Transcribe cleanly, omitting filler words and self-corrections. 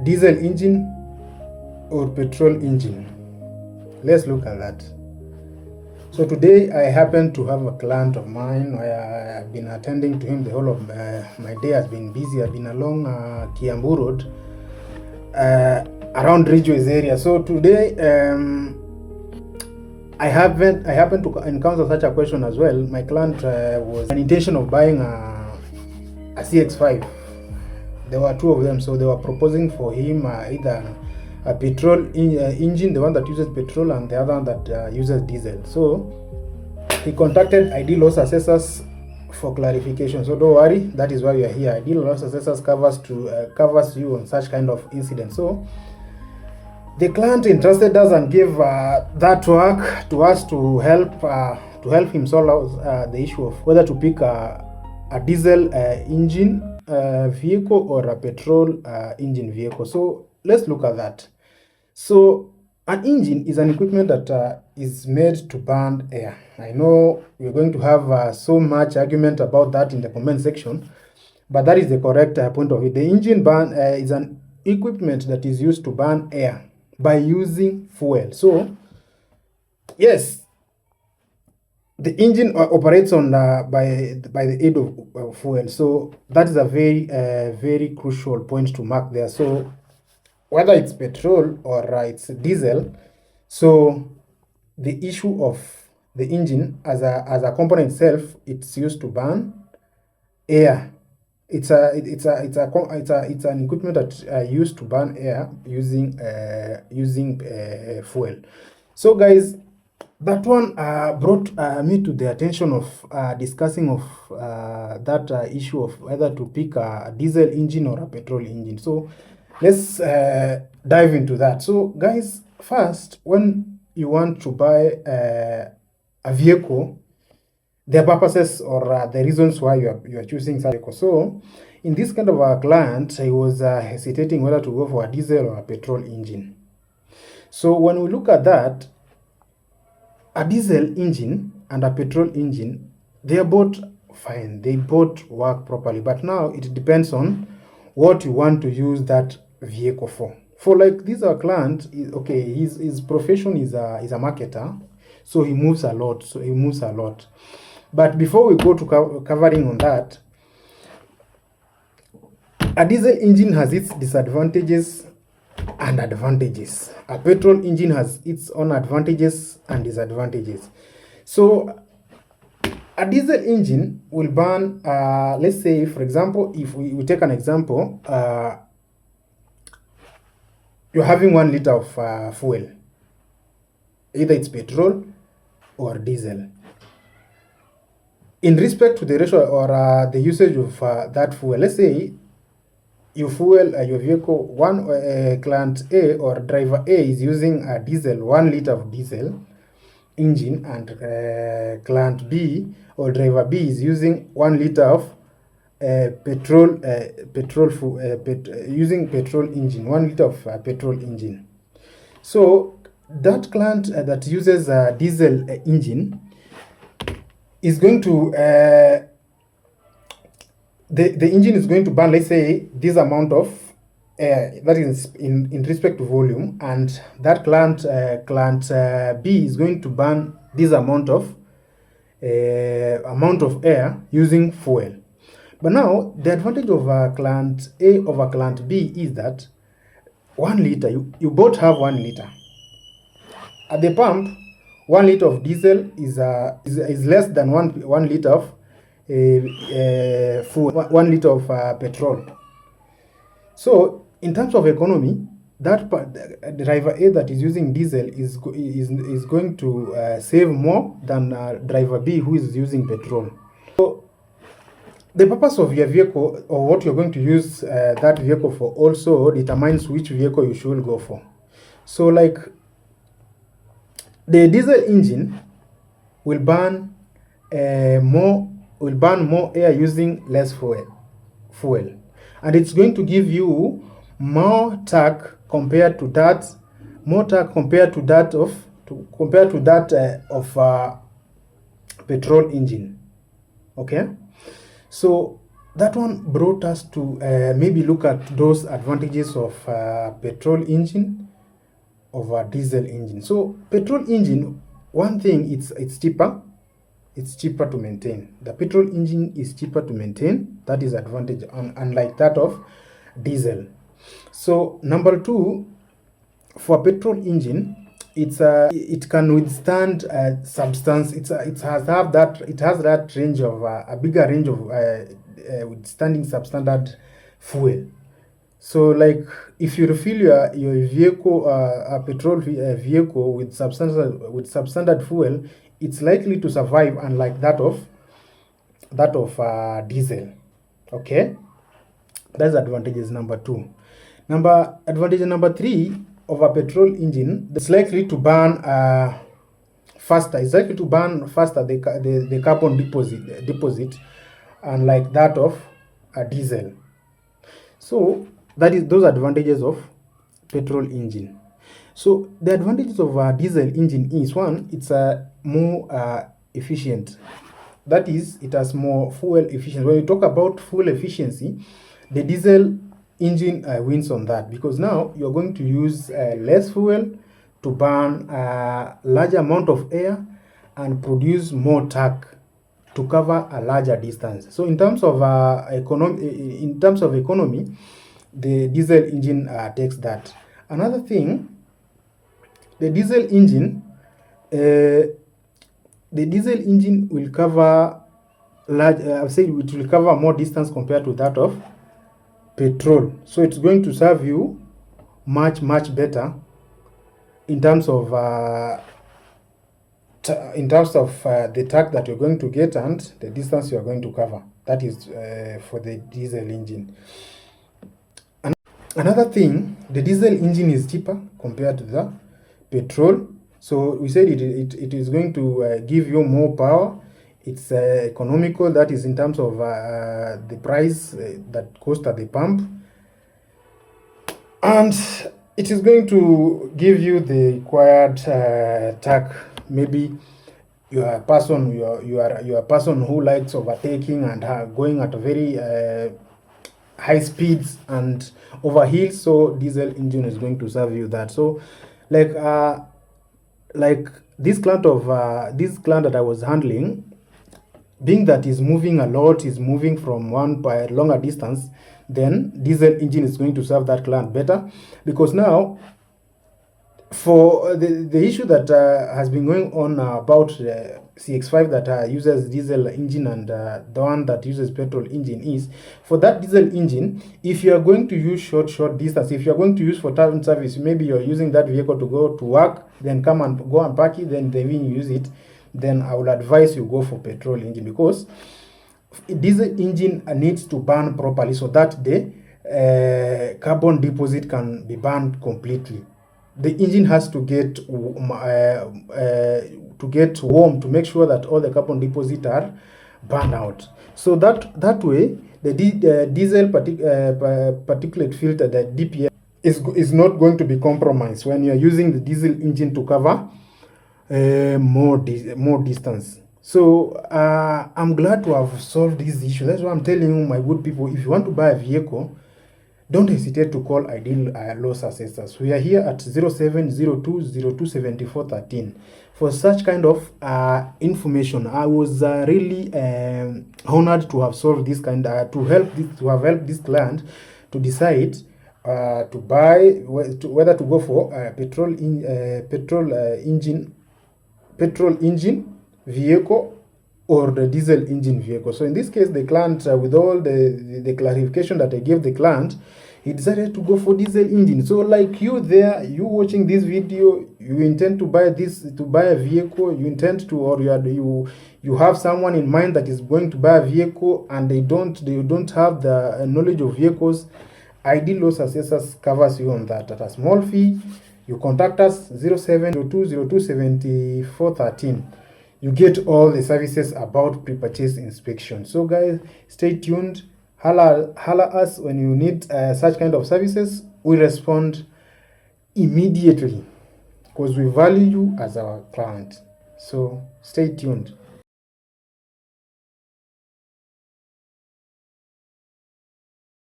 diesel engine or petrol engine? Let's look at that. So today I happen to have a client of mine. I've been attending to him the whole of my day has been busy. I've been along Kiambu Road, around Ridgeways area. So today I happened to encounter such a question as well. My client was an intention of buying a CX5. There were two of them, so they were proposing for him either a petrol engine, the one that uses petrol, and the other one that uses diesel. So he contacted ID Loss Assessors for clarification. So don't worry, that is why we are here. ID Loss Assessors covers you on such kind of incident. So the client entrusted us and gave that work to us to help him solve out the issue of whether to pick a diesel engine vehicle or a petrol engine vehicle. So let's look at that. So an engine is an equipment that is made to burn air. I know we're going to have so much argument about that in the comment section, but that is the correct point of it. The engine is an equipment that is used to burn air by using fuel. So yes, the engine operates on by the aid of fuel. So that is a very crucial point to mark there. So whether it's petrol or it's diesel, so the issue of the engine as a component itself, it's used to burn air. It's an equipment that used to burn air using fuel. So guys, that one brought me to the attention of discussing of that issue of whether to pick a diesel engine or a petrol engine. So let's dive into that. So guys, first, when you want to buy a vehicle, the purposes or the reasons why you are choosing such a vehicle. So in this kind of a client, I was hesitating whether to go for a diesel or a petrol engine. So when we look at that, a diesel engine and a petrol engine, they are both fine. They both work properly. But now it depends on what you want to use that vehicle for. For like this our client, okay, his profession is a marketer, so he moves a lot. But before we go to covering on that, a diesel engine has its disadvantages and advantages. A petrol engine has its own advantages and disadvantages. So a diesel engine will burn, let's say, for example, if we take an example, you're having 1 liter of fuel. Either it's petrol or diesel. In respect to the ratio or the usage of that fuel, let's say you fuel your vehicle, client A or driver A is using a diesel, 1 liter of diesel engine, and client B or driver B is using 1 liter of using petrol engine, 1 liter of petrol engine. So that client that uses a diesel engine is going to the engine is going to burn, let's say, this amount of air, that is in respect to volume, and that client B is going to burn this amount of air using fuel. But now the advantage of client A over client B is that 1 liter, you both have 1 liter. At the pump, 1 liter of diesel is less than 1 liter of fuel, 1 liter of petrol. So in terms of economy, that driver A that is using diesel is going to save more than driver B who is using petrol. So the purpose of your vehicle or what you're going to use that vehicle for also determines which vehicle you should go for. So like the diesel engine will burn more air using less fuel, and it's going to give you more torque compared to that of petrol engine. Okay, so that one brought us to maybe look at those advantages of petrol engine over diesel engine. So petrol engine, one thing, it's cheaper. It's cheaper to maintain. The petrol engine is cheaper to maintain. That is advantage, unlike that of diesel. So number two, for petrol engine, it can withstand substance. It has that range of a bigger range of withstanding substandard fuel. So like if you refill your vehicle, a petrol vehicle with substandard fuel, it's likely to survive, unlike that of diesel. Okay, that's advantages number two. Advantage number three of a petrol engine, it's likely to burn faster. It's likely to burn faster the carbon deposit, unlike that of a diesel. So that is those advantages of petrol engine. So the advantages of a diesel engine is, one, it's more efficient. That is, it has more fuel efficiency. When you talk about fuel efficiency, the diesel engine wins on that, because now you're going to use less fuel to burn a larger amount of air and produce more torque to cover a larger distance. So in terms of economy, the diesel engine takes that. Another thing, the diesel engine will cover large. I've said it will cover more distance compared to that of petrol. So it's going to serve you much better in terms of the torque that you're going to get and the distance you are going to cover. That is for the diesel engine. Another thing, the diesel engine is cheaper compared to the petrol. So we said it is going to give you more power. It's economical, that is in terms of the price that cost at the pump. And it is going to give you the required torque. Maybe you are a person who likes overtaking and going at a very high speeds and over hills, so diesel engine is going to serve you that. So like this client that I was handling, being that is moving a lot, is moving from one by longer distance, then diesel engine is going to serve that client better, because now for the issue that has been going on about CX5 that uses diesel engine and the one that uses petrol engine, is for that diesel engine, if you are going to use short distance, if you are going to use for town service, maybe you're using that vehicle to go to work, then come and go and park it, then they will use it, then I would advise you go for petrol engine, because diesel engine needs to burn properly so that the carbon deposit can be burned completely. The engine has to get warm to make sure that all the carbon deposits are burned out. So that way, the diesel particulate filter, the DPF, is not going to be compromised when you are using the diesel engine to cover more distance. So I'm glad to have solved this issue. That's why I'm telling you, my good people, if you want to buy a vehicle, don't hesitate to call Ideal Loss Assessors. We are here at 0702027413 for such kind of information. I was really honored to have solved this kind, to have helped this client to decide to buy, whether to go for petrol engine vehicle or the diesel engine vehicle. So in this case, the client, with all the clarification that I gave the client, he decided to go for diesel engine. So like you there, you watching this video, you intend to buy a vehicle, you intend to, or you have someone in mind that is going to buy a vehicle and they don't have the knowledge of vehicles, Ideal Loss Assessors covers you on that. At a small fee, you contact us 0702027413. You get all the services about pre-purchase inspection. So guys, stay tuned. Holla us when you need such kind of services. We respond immediately because we value you as our client. So stay tuned.